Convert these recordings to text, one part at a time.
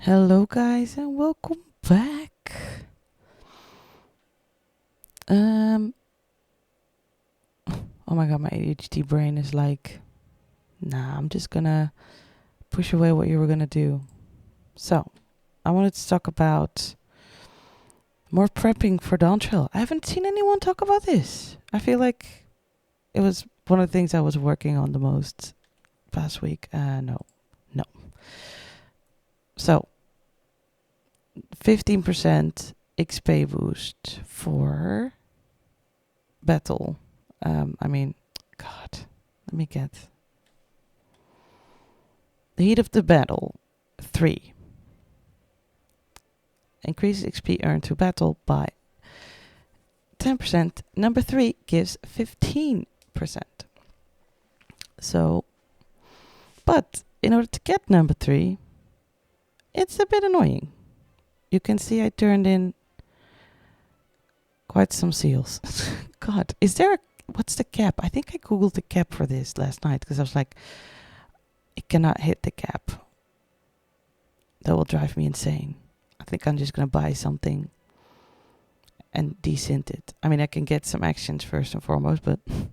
Hello, guys, and welcome back. Um, oh my god, my ADHD brain is like, nah, I'm just gonna push away what you were gonna do. So, I wanted to talk about more prepping for Dawn Trail. I haven't seen anyone talk about this. I feel like it was one of the things I was working on the most past week. No. So, 15% XP boost for battle. God, let me get the heat of the battle. 3 increases XP earned to battle by 10%. Number 3 gives 15%. So, but in order to get number 3, it's a bit annoying. You can see I turned in quite some seals. God, what's the cap? I think I googled the cap for this last night because I was like, it cannot hit the cap. That will drive me insane. I think I'm just gonna buy something and desynth it. I mean, I can get some actions first and foremost, but how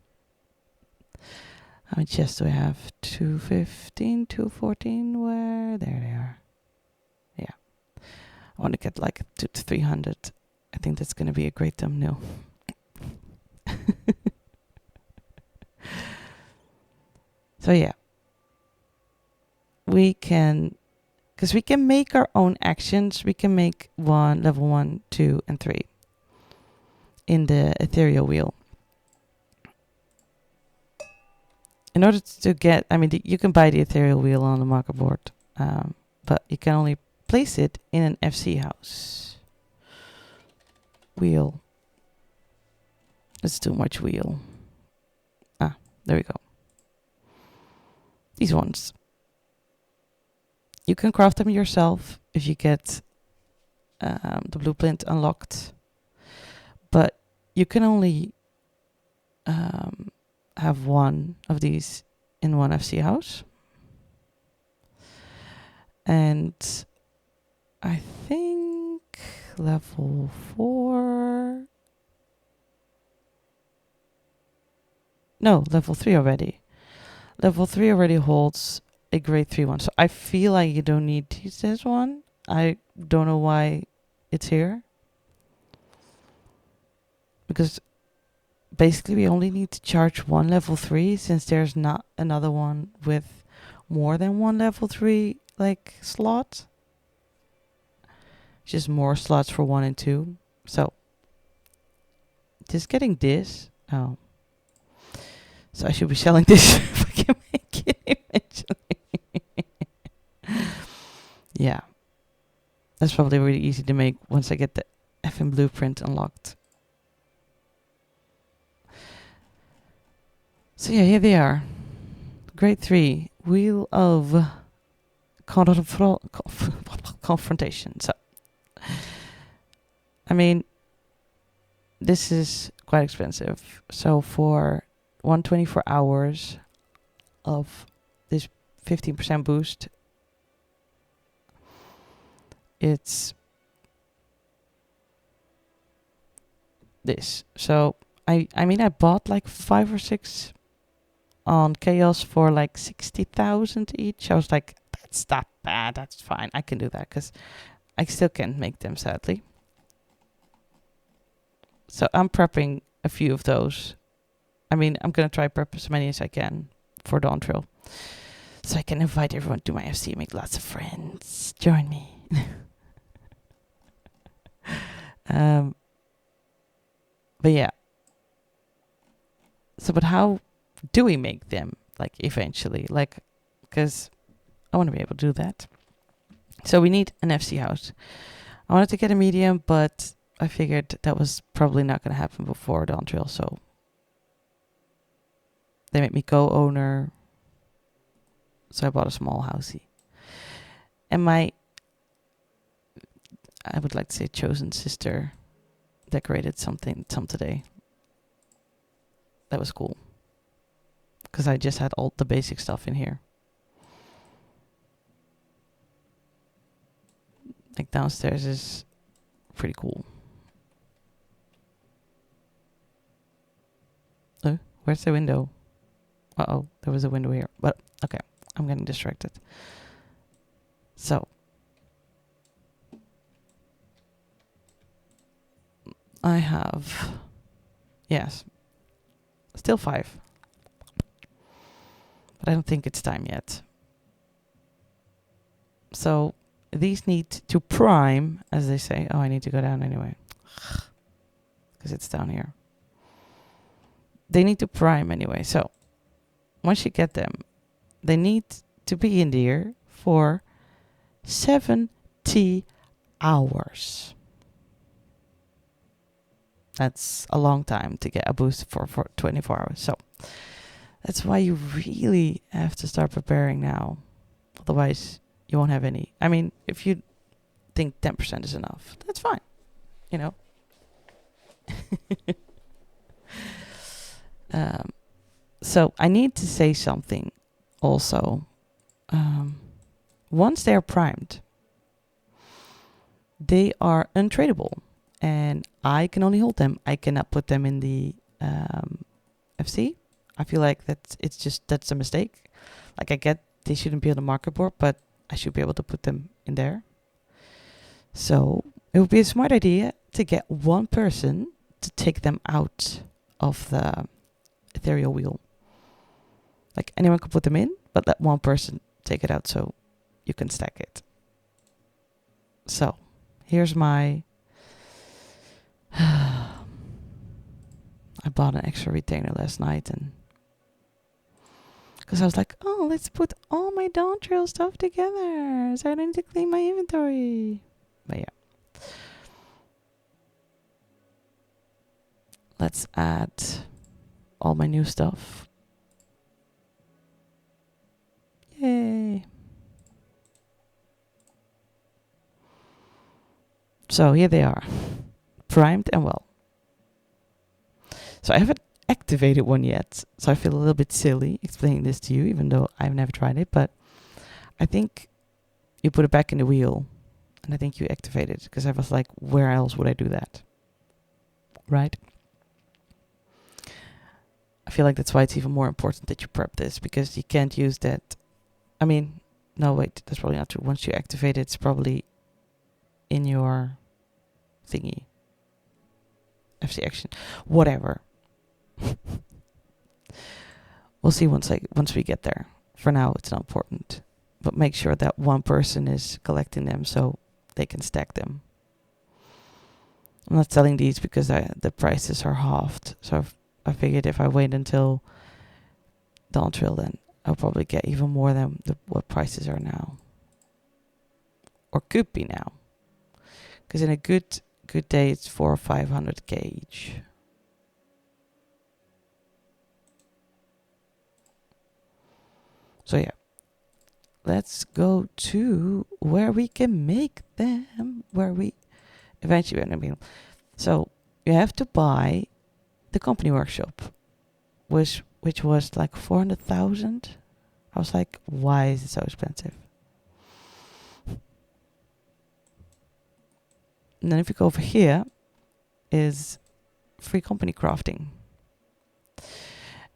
many chests do I have? 215, 214, where? There they are. Yeah. I want to get like 2 to 300. I think that's going to be a great thumbnail. So yeah. We can, because we can make our own actions. We can make level 1, 2, and 3 in the ethereal wheel. In order to get, you can buy the ethereal wheel on the market board, but you can only place it in an FC house. Wheel. It's too much wheel. There we go. These ones. You can craft them yourself if you get the blueprint unlocked, but you can only have one of these in one FC house. And I think level 4... No, level 3 already. Level 3 already holds a grade 3 one. So I feel like you don't need to use this one. I don't know why it's here. Because basically we only need to charge one level 3 since there's not another one with more than one level 3 like slot. Just more slots for 1 and 2. So just getting this. Oh. So I should be selling this if I can make it eventually. Yeah. That's probably really easy to make once I get the effing blueprint unlocked. So yeah, here they are. Grade 3. Wheel of Confrontation. So, I mean, this is quite expensive. So for 124 hours of this 15% boost, it's this. So I bought like 5 or 6 on Chaos for like 60,000 each. I was like, that's not bad. That's fine. I can do that because I still can't make them, sadly. So I'm prepping a few of those. I'm going to try prep as many as I can for Dawn Trail. So I can invite everyone to my FC, make lots of friends. Join me. But yeah. So, but how do we make them, like, eventually? Like, because I want to be able to do that. So we need an FC house. I wanted to get a medium, but I figured that was probably not going to happen before Dawn Trail, so they made me co-owner. So I bought a small housey. And I would like to say chosen sister decorated some today. That was cool. Because I just had all the basic stuff in here. Like downstairs is pretty cool. Where's the window? Uh-oh, there was a window here. But okay, I'm getting distracted. So I have, yes, still 5. But I don't think it's time yet. So these need to prime, as they say. Oh, I need to go down anyway. Because it's down here. They need to prime anyway. So once you get them, they need to be in there for 70 hours. That's a long time to get a boost for 24 hours. So that's why you really have to start preparing now. Otherwise, you won't have any. I mean, if you think 10% is enough, that's fine. You know? So I need to say something also. Once they're primed, they are untradeable. And I can only hold them. I cannot put them in the FC. I feel like that's a mistake. Like I get they shouldn't be on the market board, but I should be able to put them in there. So it would be a smart idea to get one person to take them out of the ethereal wheel. Like anyone could put them in, but let one person take it out so you can stack it. So here's my... I bought an extra retainer last night and because I was like, oh, let's put all my Dawntrail stuff together. So I don't need to clean my inventory. But yeah. Let's add all my new stuff. Yay. So here they are. Primed and well. So I haven't activated one yet, so I feel a little bit silly explaining this to you, even though I've never tried it, but I think you put it back in the wheel, and I think you activate it, because I was like, where else would I do that? Right? I feel like that's why it's even more important that you prep this, because you can't use that. I mean, no, wait, that's probably not true. Once you activate it, it's probably in your thingy. FC action. Whatever. We'll see once we get there. For now, it's not important. But make sure that one person is collecting them so they can stack them. I'm not selling these because the prices are halved. So I figured if I wait until Dawntrail, then I'll probably get even more than what prices are now. Or could be now. Because in a good day, it's 400 or 500 gauge. So yeah, let's go to where we can make them, where we eventually, I mean, so you have to buy the company workshop, which was like 400,000. I was like, why is it so expensive? And then if you go over here, is free company crafting.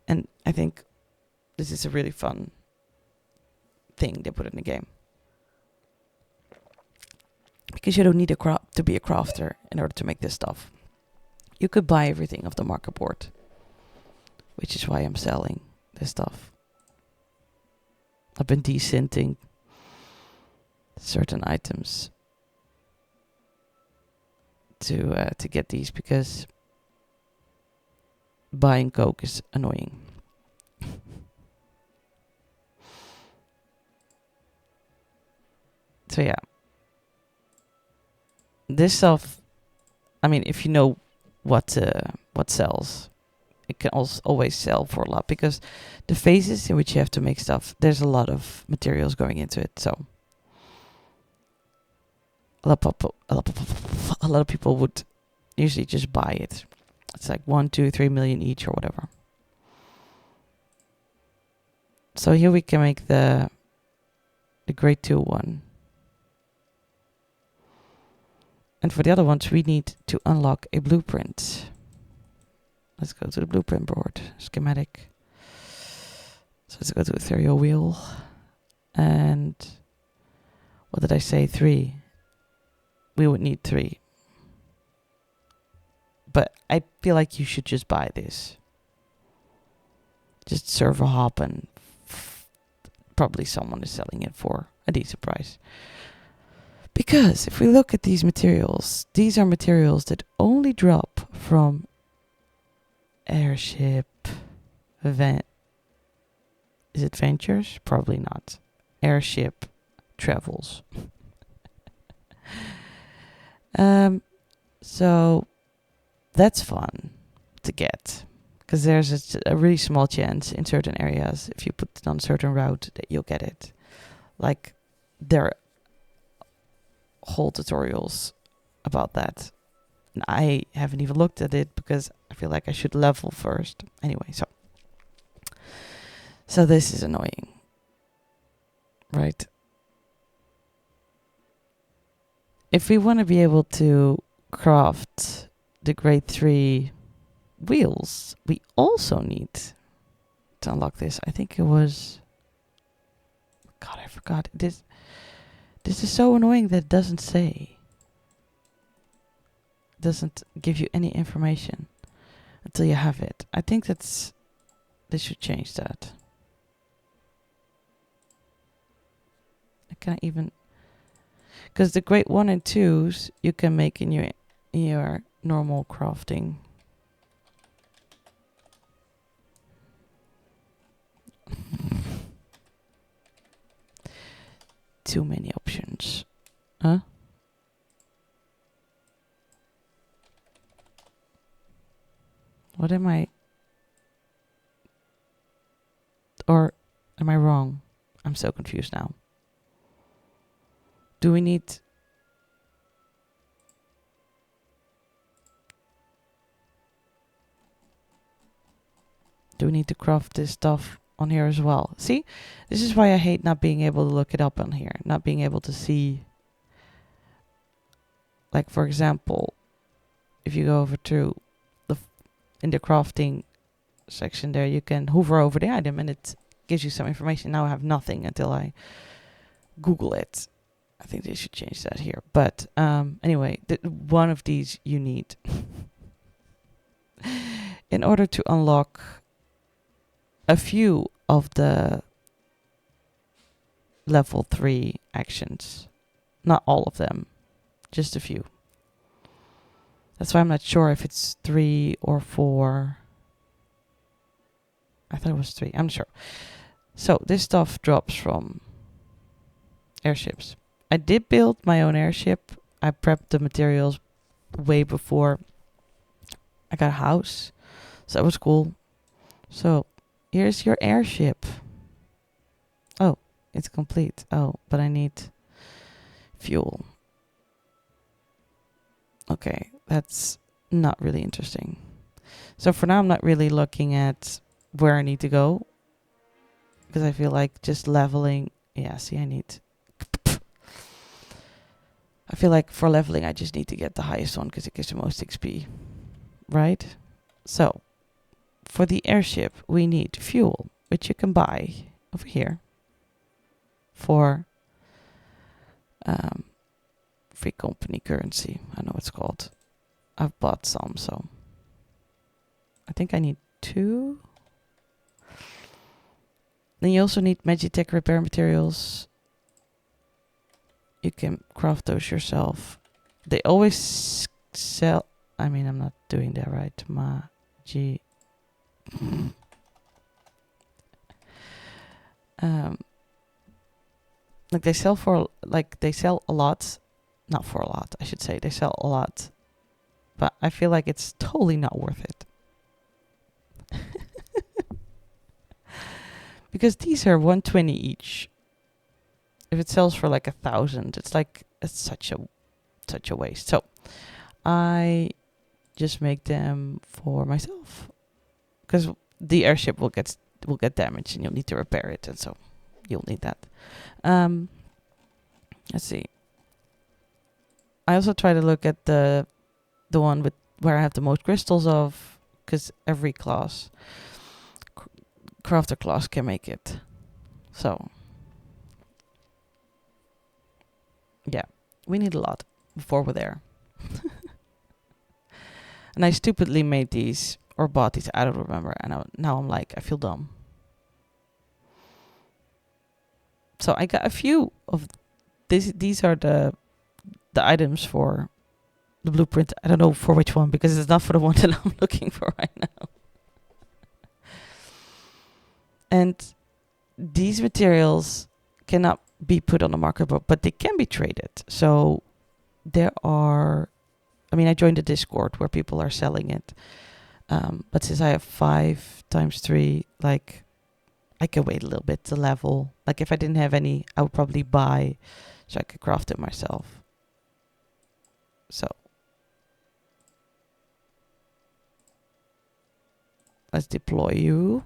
And I think this is a really fun thing they put in the game. Because you don't need to be a crafter in order to make this stuff. You could buy everything off the market board. Which is why I'm selling this stuff. I've been decenting certain items to get these because buying coke is annoying. So yeah, this stuff, I mean, if you know what sells, it can also always sell for a lot because the phases in which you have to make stuff, there's a lot of materials going into it. So a lot of people would usually just buy it. It's like 1, 2, 3 million each or whatever. So here we can make the grade 2 one. And for the other ones, we need to unlock a blueprint. Let's go to the blueprint board, schematic. So let's go to ethereal wheel. And what did I say? 3. We would need 3. But I feel like you should just buy this. Just server hop, and probably someone is selling it for a decent price. Because if we look at these materials, these are materials that only drop from airship event. Is it ventures? Probably not. Airship travels. So that's fun to get, because there's a really small chance in certain areas, if you put it on a certain route, that you'll get it. Like, there are whole tutorials about that. And I haven't even looked at it because I feel like I should level first. Anyway, so this is annoying, right? If we want to be able to craft the grade 3 wheels, we also need to unlock this. I think it was... God, I forgot. This is so annoying that it doesn't say. It doesn't give you any information until you have it. I think they should change that. I can't even... Because the grade 1 and 2s you can make in your normal crafting. Too many options. Huh? What am I... Or am I wrong? I'm so confused now. Do we need... Do we need to craft this stuff on here as well? See? This is why I hate not being able to look it up on here. Not being able to see... Like, for example, if you go over to in the crafting section there, you can hover over the item and it gives you some information. Now I have nothing until I Google it. I think they should change that here. But anyway, one of these you need in order to unlock a few of the level 3 actions. Not all of them, just a few. That's why I'm not sure if it's 3 or 4. I thought it was 3. I'm not sure. So this stuff drops from airships. I did build my own airship. I prepped the materials way before I got a house. So that was cool. So here's your airship. Oh, it's complete. Oh, but I need fuel. Okay, that's not really interesting. So for now, I'm not really looking at where I need to go, because I feel like just leveling... Yeah, see, I feel like for leveling, I just need to get the highest one because it gives the most XP. Right? So, for the airship, we need fuel, which you can buy over here for free company currency. I know it's called. I've bought some, so I think I need 2. Then you also need Magitech repair materials. You can craft those yourself. They always sell... I mean, I'm not doing that right. Like they sell for... Like they sell a lot. Not for a lot, I should say. They sell a lot. But I feel like it's totally not worth it. Because these are 120 each. If it sells for like 1,000, it's like it's such a waste. So I just make them for myself, because the airship will get damaged and you'll need to repair it, and so you'll need that. Let's see. I also try to look at the one with where I have the most crystals of, because every class, crafter class, can make it. So yeah, we need a lot before we're there. And I stupidly made these or bought these, I don't remember, and now I'm like, I feel dumb. So I got a few of these are the items for the blueprint. I don't know for which one, because it's not for the one that I'm looking for right now. And these materials cannot be put on the market, but they can be traded. So there are, I mean, I joined a Discord where people are selling it. But since I have 5 times 3, like, I can wait a little bit to level. Like, if I didn't have any, I would probably buy so I could craft it myself. So let's deploy you.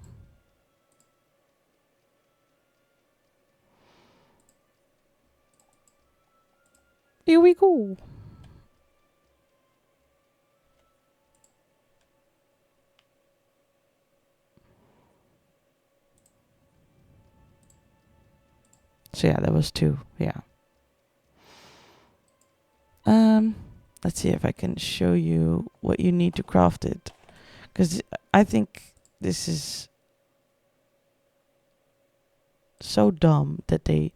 Here we go. So yeah, that was 2. Yeah. Let's see if I can show you what you need to craft it. Because I think this is so dumb that they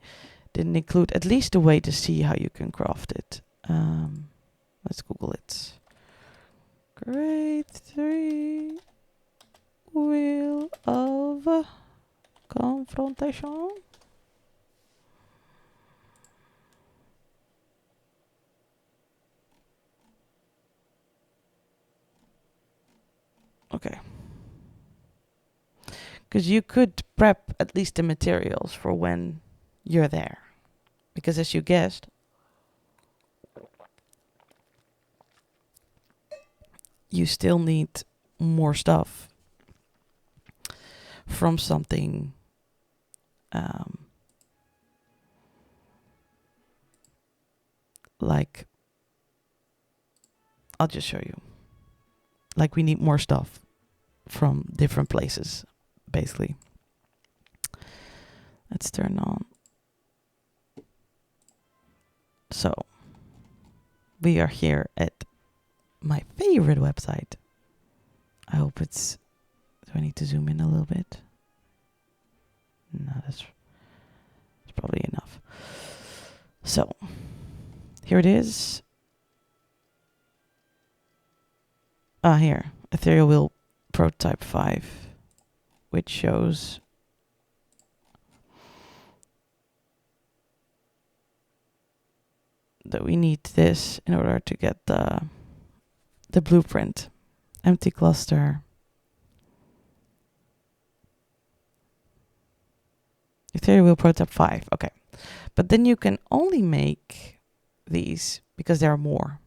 didn't include at least a way to see how you can craft it. Let's Google it. Grade 3 Wheel of Confrontation. Okay. Because you could prep at least the materials for when you're there. Because as you guessed, you still need more stuff from something like, I'll just show you. Like, we need more stuff from different places, basically. Let's turn on. So, we are here at my favorite website. I hope it's... Do I need to zoom in a little bit? No, that's probably enough. So, here it is. Here. Ethereal Wheel Prototype 5. Which shows... that we need this in order to get the blueprint. Empty cluster. Ethereal Wheel Prototype 5. Okay. But then you can only make these because there are more.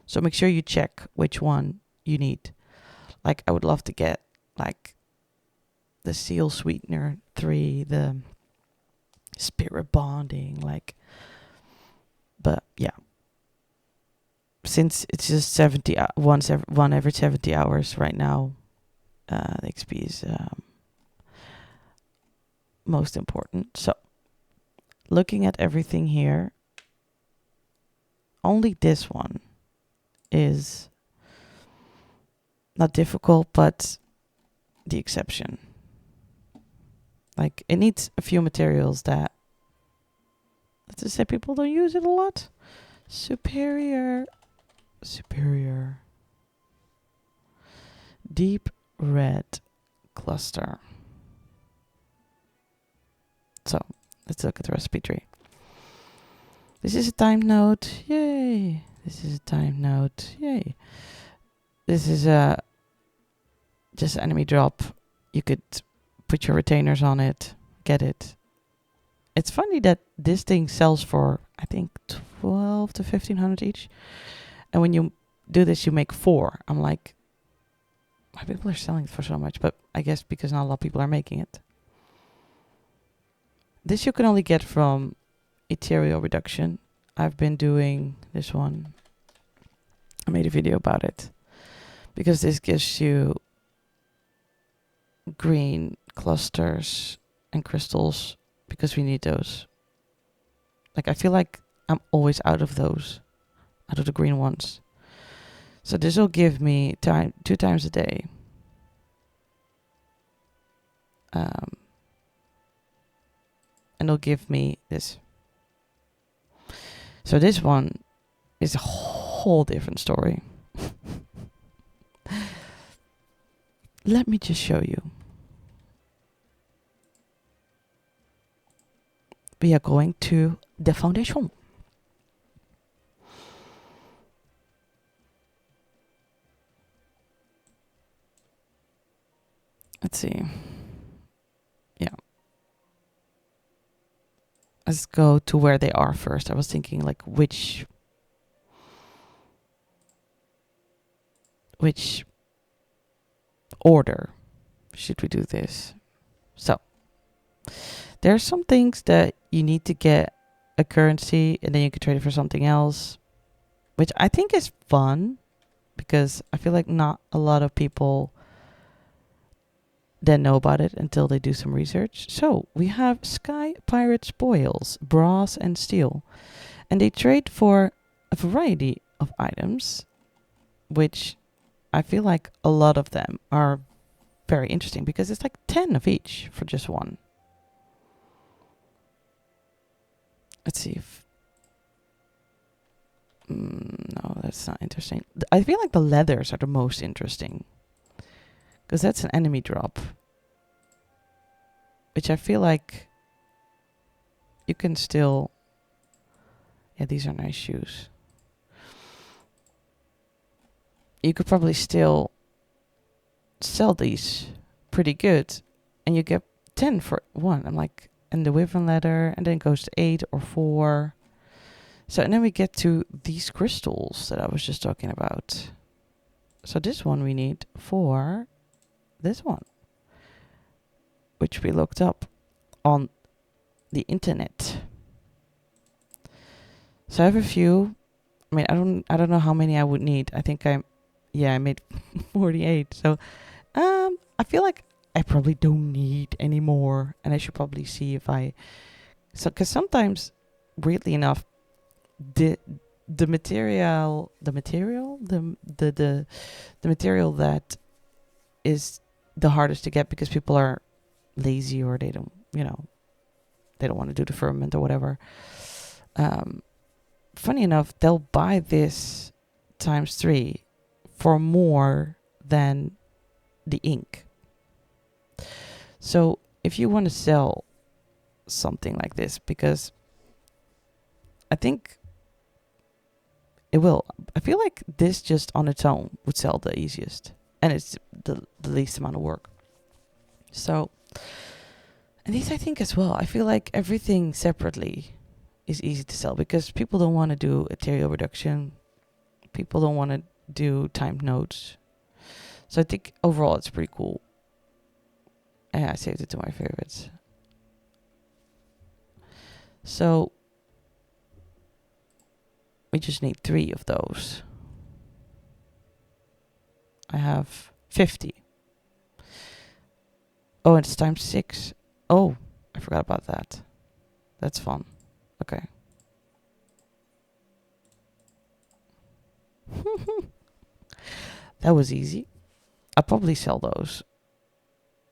So make sure you check which one you need. Like, I would love to get, like, the Seal Sweetener 3, the Spirit Bonding, like... But, yeah. Since it's just 70, one every 70 hours right now, the XP is most important. So, looking at everything here, only this one is not difficult, but the exception. Like, it needs a few materials that, let's just say, people don't use it a lot. Superior. Deep red cluster. So, let's look at the recipe tree. This is a timed node. Yay. This is a timed node. Yay. This is a just enemy drop. You could put your retainers on it, get it. It's funny that this thing sells for, I think, 12 to 1500 each. And when you do this, you make 4. I'm like, why people are selling it for so much? But I guess because not a lot of people are making it. This you can only get from Ethereal Reduction. I've been doing this one. I made a video about it because this gives you green clusters and crystals because we need those. Like, I feel like I'm always out of those, out of the green ones. So this will give me 2 times a day. And it'll give me this. So this one is a whole different story. Let me just show you. We are going to the foundation. Let's see. Yeah. Let's go to where they are first. I was thinking like which order should we do this? So there's some things that you need to get a currency and then you can trade it for something else, which I think is fun because I feel like not a lot of people then know about it until they do some research. So we have Sky Pirate Spoils, brass and steel, and they trade for a variety of items, which I feel like a lot of them are very interesting because it's like 10 of each for just one. Let's see if... no, that's not interesting. I feel like the leathers are the most interesting because that's an enemy drop, which I feel like you can still... Yeah, these are nice shoes. You could probably still sell these pretty good and you get 10 for one. I'm like, and the wyvern leather, and then it goes to 8 or 4. So, and then we get to these crystals that I was just talking about. So this one we need for this one, which we looked up on the internet. So I have a few. I mean, I don't know how many I would need. I think I made 48. So, I feel like I probably don't need any more, and I should probably see if because sometimes, weirdly enough, the material that is the hardest to get because people are lazy or they don't want to do the firmament or whatever. Funny enough, they'll buy this times 3 for more than the ink. So if you want to sell something like this, because I think it will. I feel like this just on its own would sell the easiest. And it's the least amount of work. So, and these I think as well. I feel like everything separately is easy to sell because people don't want to do ethereal reduction. People don't want to do timed nodes. So I think overall it's pretty cool. And I saved it to my favorites. So we just need 3 of those. I have 50. Oh, it's times 6. Oh, I forgot about that. That's fun. Okay. That was easy. I'll probably sell those.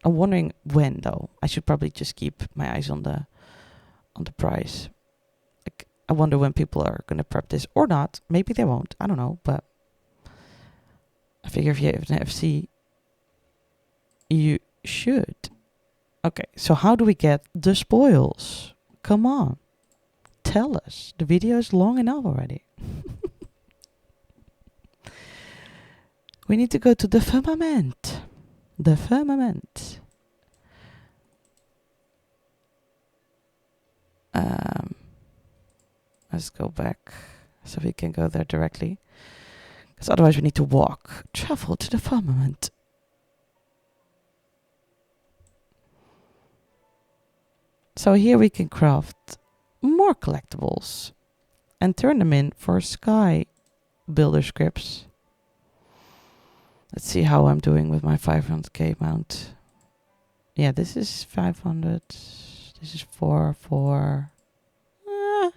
I'm wondering when though. I should probably just keep my eyes on the price. Like, I wonder when people are gonna prep this or not. Maybe they won't. I don't know, but I figure if you have an FC, you should. Okay, so how do we get the spoils? Come on. Tell us. The video is long enough already. We need to go to the firmament. The firmament. Let's go back so we can go there directly. Because otherwise we need to walk. Travel to the firmament. So here we can craft more collectibles. and turn them in for Sky Builder scripts. Let's see how I'm doing with my 500k mount. Yeah, this is 500. This is 4.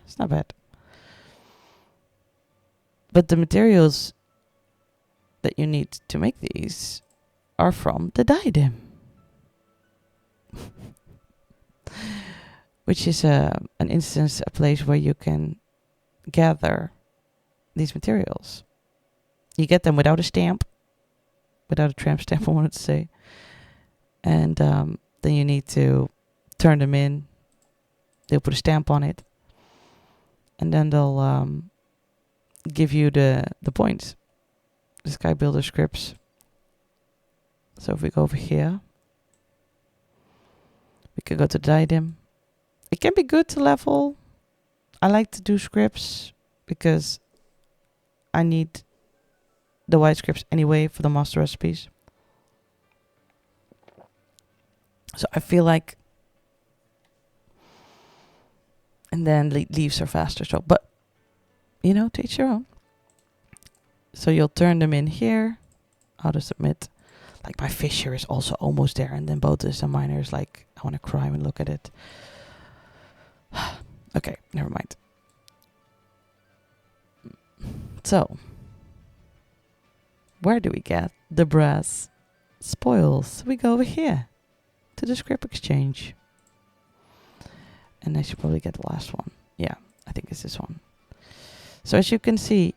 It's not bad. But the materials that you need to make these are from the Diadem. Which is an instance, a place where you can gather these materials. You get them without a stamp, without a tramp stamp, I wanted to say. And then you need to turn them in. They'll put a stamp on it. And then they'll give you the points. The Sky Builder scripts. So if we go over here, we can go to Diadem. It can be good to level. I like to do scripts because I need the white scripts anyway for the master recipes. So I feel like, and then leaves are faster. So, but you know, to each your own. So you'll turn them in here. Auto submit. Like my Fisher is also almost there, and then Botus and Miner is like, I want to cry when I look at it. Okay, never mind. So, where do we get the brass spoils? We go over here to the script exchange. And I should probably get the last one. Yeah, I think it's this one. So as you can see,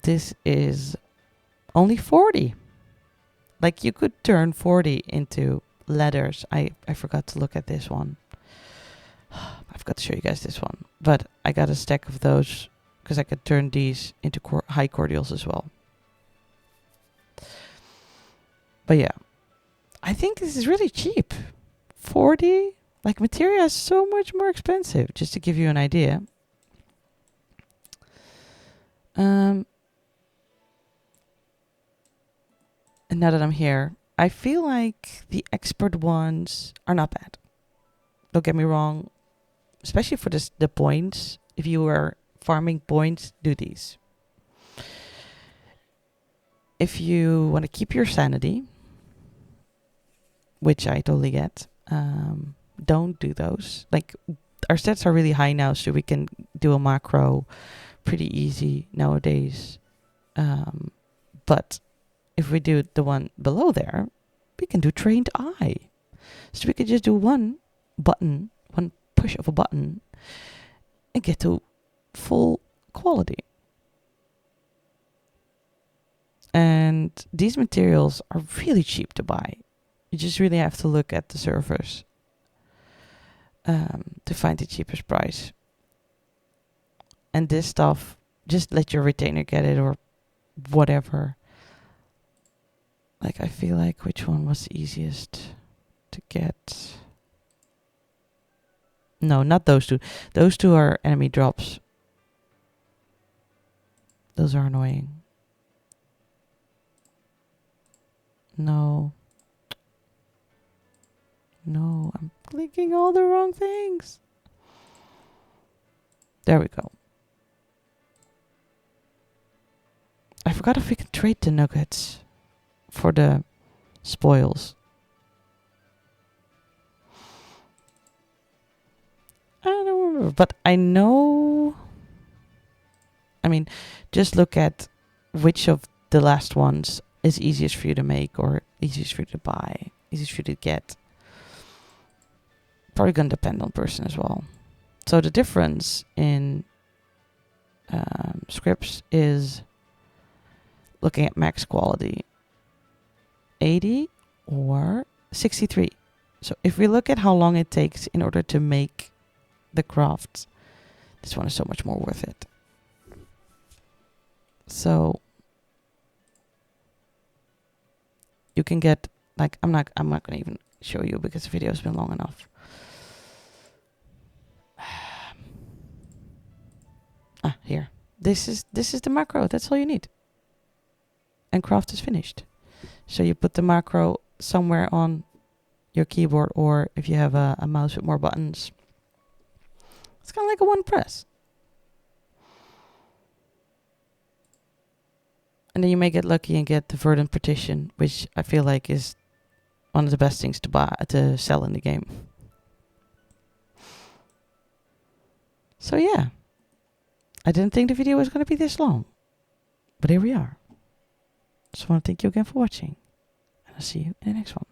this is only 40. Like you could turn 40 into letters. I forgot to look at this one. I forgot to show you guys this one. But I got a stack of those because I could turn these into high cordials as well. But yeah, I think this is really cheap. 40? Like materia is so much more expensive, just to give you an idea. And now that I'm here, I feel like the expert ones are not bad. Don't get me wrong, especially for the points. If you are farming points, do these. If you want to keep your sanity, which I totally get, don't do those. Like our stats are really high now, so we can do a macro pretty easy nowadays. But if we do the one below there, we can do trained eye. So we could just do one button, one push of a button, and get to full quality. And these materials are really cheap to buy. You just really have to look at the servers to find the cheapest price. And this stuff, just let your retainer get it or whatever. Like I feel like which one was the easiest to get? No, not those two. Those two are enemy drops. Those are annoying. No. No, I'm clicking all the wrong things. There we go. I forgot if we can trade the nuggets for the spoils. I don't remember, but I know. I mean, just look at which of the last ones is easiest for you to make or easiest for you to buy, easiest for you to get. Probably going to depend on person as well. So the difference in scripts is looking at max quality 80 or 63. So if we look at how long it takes in order to make the crafts, this one is so much more worth it. So you can get, like, I'm not going to even show you because the video has been long enough. Here. This is the macro. That's all you need. And craft is finished. So you put the macro somewhere on your keyboard, or if you have a mouse with more buttons, it's kind of like a one press. And then you may get lucky and get the Verdant Partition, which I feel like is one of the best things to sell in the game. So yeah, I didn't think the video was going to be this long, but here we are. Just want to thank you again for watching, and I'll see you in the next one.